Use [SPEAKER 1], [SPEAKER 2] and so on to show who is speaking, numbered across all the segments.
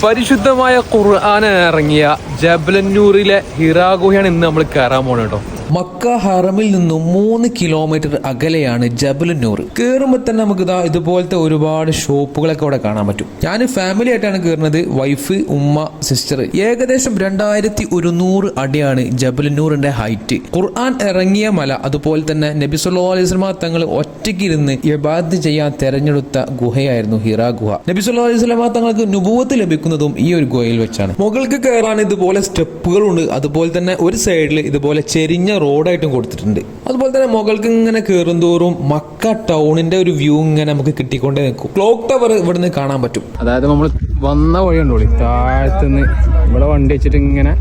[SPEAKER 1] പരിശുദ്ധമായ ഖുർആൻ ഇറങ്ങിയ ജബലന്നൂറിലെ ഹിറാ ഗുഹയാണ് ഇന്ന് നമ്മൾ കയറാൻ പോണത് കേട്ടോ.
[SPEAKER 2] മക്ക ഹറമിൽ നിന്നും 3 കിലോമീറ്റർ അകലെയാണ് ജബലന്നൂർ. കയറുമ്പോൾ തന്നെ നമുക്ക് ഇതുപോലത്തെ ഒരുപാട് ഷോപ്പുകളൊക്കെ അവിടെ കാണാൻ പറ്റും. ഞാൻ ഫാമിലി ആയിട്ടാണ് കയറുന്നത്. വൈഫ്, ഉമ്മ, സിസ്റ്റർ. ഏകദേശം 2100 അടിയാണ് ജബലന്നൂറിന്റെ ഹൈറ്റ്. ഖുർആൻ ഇറങ്ങിയ മല, അതുപോലെ തന്നെ നബി സല്ലല്ലാഹു അലൈഹി വസല്ലം തങ്ങൾ ഒറ്റയ്ക്കിരുന്ന് ഇബാദത്ത് ചെയ്യാൻ തെരഞ്ഞെടുത്ത ഗുഹയായിരുന്നു ഹിറാ ഗുഹ. നബി സല്ലല്ലാഹു അലൈഹി വസല്ലം തങ്ങൾക്ക് നുബുവത്ത് ലഭിക്കുന്നതും ഈ ഒരു ഗുഹയിൽ വെച്ചാണ്. മുകൾക്ക് കയറാൻ ഇതുപോലെ സ്റ്റെപ്പുകളുണ്ട്. അതുപോലെ തന്നെ ഒരു സൈഡിൽ ഇതുപോലെ ചെരിഞ്ഞ റോഡായിട്ടും കൊടുത്തിട്ടുണ്ട്. അതുപോലെ തന്നെ മുകൾക്ക് ഇങ്ങനെ കയറും തോറും മക്ക ടൗണിന്റെ ഒരു വ്യൂ ഇങ്ങനെ നമുക്ക് കിട്ടിക്കൊണ്ടേ നിൽക്കും. ക്ലോക്ക് ടവർ ഇവിടുന്ന് കാണാൻ പറ്റും.
[SPEAKER 1] അതായത് നമ്മൾ വന്ന വഴി ഉണ്ടോളി, താഴത്തുനിന്ന് ഇവിടെ വണ്ടി വെച്ചിട്ട് ഇങ്ങനെ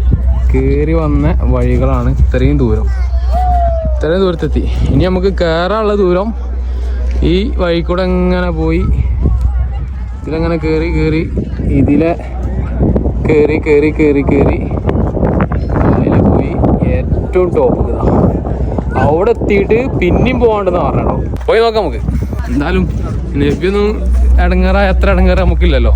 [SPEAKER 1] കയറി വന്ന വഴികളാണ്. ഇത്രയും ദൂരത്തെത്തി. ഇനി നമുക്ക് കയറാനുള്ള ദൂരം ഈ വഴി കൂടെ ഇങ്ങനെ പോയി ഇതിലങ്ങനെ കയറി ഇതിലെ കയറി അതിലെ പോയി ഏറ്റവും ടോപ്പ് അവിടെ എത്തിയിട്ട് പിന്നെയും പോകണ്ടെന്ന് പറഞ്ഞോ. പോയി നോക്കാം നമുക്ക്. എന്തായാലും നബിയൊന്നും എത്ര ഇടങ്ങേറ നമുക്കില്ലല്ലോ.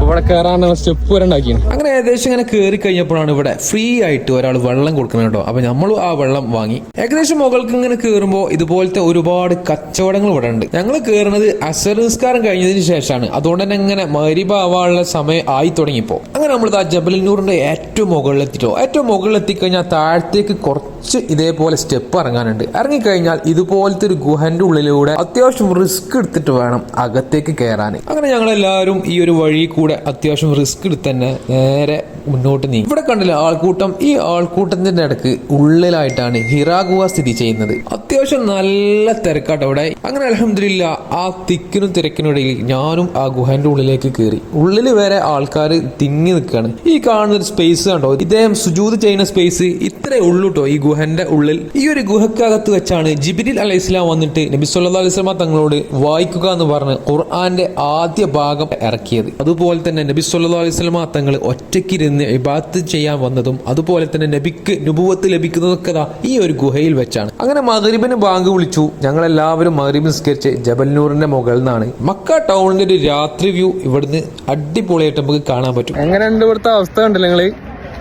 [SPEAKER 1] ഇവിടെ കയറാൻ സ്റ്റെപ്പ് വരെ ഉണ്ടാക്കിയാണ്.
[SPEAKER 2] അങ്ങനെ ഏകദേശം ഇങ്ങനെ കയറി കഴിഞ്ഞപ്പോഴാണ് ഇവിടെ ഫ്രീ ആയിട്ട് ഒരാൾ വെള്ളം കൊടുക്കുന്നത് കേട്ടോ. അപ്പൊ നമ്മൾ ആ വെള്ളം വാങ്ങി. ഏകദേശം മുകൾക്ക് ഇങ്ങനെ കയറുമ്പോൾ ഇതുപോലത്തെ ഒരുപാട് കച്ചവടങ്ങൾ ഇവിടെ ഉണ്ട്. ഞങ്ങൾ കയറുന്നത് അസർ നിസ്കാരം കഴിഞ്ഞതിന് ശേഷമാണ്. അതുകൊണ്ട് തന്നെ ഇങ്ങനെ മഗ്‌രിബ് ആവാനുള്ള സമയം ആയി തുടങ്ങിയപ്പോൾ അങ്ങനെ നമ്മൾ ജബലന്നൂറിന്റെ ഏറ്റവും മുകളിലെത്തിട്ടോ. ഏറ്റവും മുകളിലെത്തിക്കഴിഞ്ഞാൽ താഴത്തേക്ക് കുറച്ച് ഇതേപോലെ സ്റ്റെപ്പ് ഇറങ്ങാനുണ്ട്. ഇറങ്ങിക്കഴിഞ്ഞാൽ ഇതുപോലത്തെ ഒരു ഗുഹന്റെ ഉള്ളിലൂടെ അത്യാവശ്യം റിസ്ക് എടുത്തിട്ട് വേണം അകത്തേക്ക് കയറാൻ. അങ്ങനെ ഞങ്ങളെല്ലാവരും ഈ ഒരു വഴി കൂടെ അത്യാവശ്യം റിസ്ക് എടുത്ത് തന്നെ നേരെ മുന്നോട്ട് നീങ്ങി. ഇവിടെ കണ്ടില്ല ആൾക്കൂട്ടം. ഈ ആൾക്കൂട്ടത്തിന്റെ ഇടക്ക് ഉള്ളിലായിട്ടാണ് ഹിറാ ഗുഹ സ്ഥിതി ചെയ്യുന്നത്. അത്യാവശ്യം നല്ല തിരക്കാട്ടോ അവിടെ. അങ്ങനെ അൽഹംദുലില്ലാ ആ തിക്കിനും തിരക്കിനും ഇടയിൽ ഞാനും ആ ഗുഹന്റെ ഉള്ളിലേക്ക് കയറി. ഉള്ളിൽ വരെ ആൾക്കാർ തിങ്ങി നിൽക്കുകയാണ്. ഈ കാണുന്ന ഒരു സ്പേസ് കണ്ടോ, ഇദ്ദേഹം സുജൂദ് ചെയ്യുന്ന സ്പേസ് ഇത്രേ ഉള്ളൂ കേട്ടോ. ഈ ഗുഹന്റെ ഉള്ളിൽ ഈ ഒരു ഗുഹക്കകത്ത് വെച്ചാണ് ജിബ്രീൽ അലൈഹിസ്സലാം വന്നിട്ട് നബി സല്ലല്ലാഹു അലൈഹി വസല്ലം തങ്ങളോട് വായിക്കുക എന്ന് പറഞ്ഞ് ഖുർആന്റെ ആദ്യ ഭാഗം ഇറക്കിയത്. അതുപോലെ തന്നെ നബി സല്ലല്ലാഹു അലൈഹി വസല്ലം തങ്ങൾ ഒറ്റയ്ക്കിരുന്ന് ഇബാദത്ത് ചെയ്യാൻ വന്നതും അതുപോലെ തന്നെ നബിക്ക് നുബുവത്ത് ലഭിക്കുന്നതൊക്കെ ഈ ഒരു ഗുഹയിൽ വെച്ചാണ്. അങ്ങനെ മഗ്‌രിബിന് ബാങ്ക് വിളിച്ചു. ഞങ്ങളെല്ലാവരും മഗ്‌രിബ് നിസ്കരിച്ച് ജബലന്നൂറിന്റെ മുകളിൽ നിന്നാണ് മക്ക ടൗണിന്റെ ഒരു രാത്രി വ്യൂ ഇവിടുന്ന് അടിപൊളിയായിട്ട് നമുക്ക് കാണാൻ പറ്റും.
[SPEAKER 1] എങ്ങനെയുണ്ട് ഇവിടുത്തെ അവസ്ഥ കണ്ടില്ല നിങ്ങള്?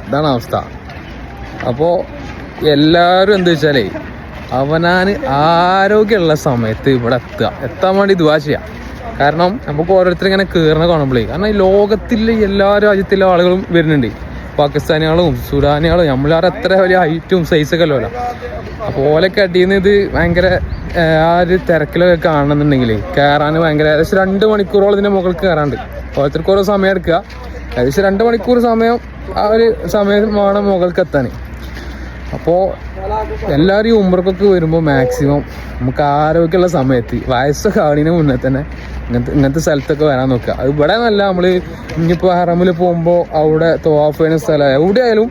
[SPEAKER 1] ഇതാണ് അവസ്ഥ. അപ്പോൾ എല്ലാവരും എന്താ വെച്ചാലേ അവനാന് ആരോഗ്യമുള്ള സമയത്ത് ഇവിടെ എത്താൻ വേണ്ടി ദുആ ചെയ്യാം. കാരണം നമുക്ക് ഓരോരുത്തർ ഇങ്ങനെ കയറണ കാണുമ്പോഴേ, കാരണം ഈ ലോകത്തിലെ എല്ലാ രാജ്യത്തിലെ ആളുകളും വരുന്നുണ്ട്. പാകിസ്ഥാനികളും സുഡാനികളും നമ്മളാരും എത്ര വലിയ ഹൈറ്റും സൈസൊക്കെ അല്ലല്ലോ. അപ്പോൾ ഓലൊക്കെ അടിയുന്ന ഇത് ഭയങ്കര ആ ഒരു തിരക്കിലൊക്കെ കാണണമെന്നുണ്ടെങ്കിൽ കയറാൻ ഭയങ്കര ഏകദേശം 2 മണിക്കൂറോളം ഇതിൻ്റെ മുകളിൽ കയറാണ്ട്. ഓരോരുത്തർക്ക് ഓരോ സമയം എടുക്കുക. ഏകദേശം 2 മണിക്കൂർ സമയം ആ ഒരു സമയമാണ് മുകൾക്ക് എത്താൻ. അപ്പോൾ എല്ലാവരും ഈ ഉംറക്കൊക്കെ വരുമ്പോൾ മാക്സിമം നമുക്ക് ആരോഗ്യമുള്ള സമയത്ത് വയസ്സൊക്കെ ആവുന്നതിന് മുന്നേ തന്നെ ഇങ്ങനത്തെ സ്ഥലത്തൊക്കെ വരാൻ നോക്കുക. അത് ഇവിടെ നല്ല നമ്മൾ ഇനിയിപ്പോൾ ഹറമിൽ പോകുമ്പോൾ അവിടെ തവാഫ് ചെയ്യുന്ന സ്ഥലം എവിടെയായാലും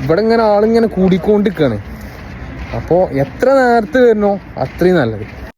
[SPEAKER 1] ഇവിടെ ഇങ്ങനെ ആളിങ്ങനെ കൂടിക്കൊണ്ടിരിക്കുകയാണ്. അപ്പോൾ എത്ര നേരത്തെ വരണോ അത്രയും നല്ലത്.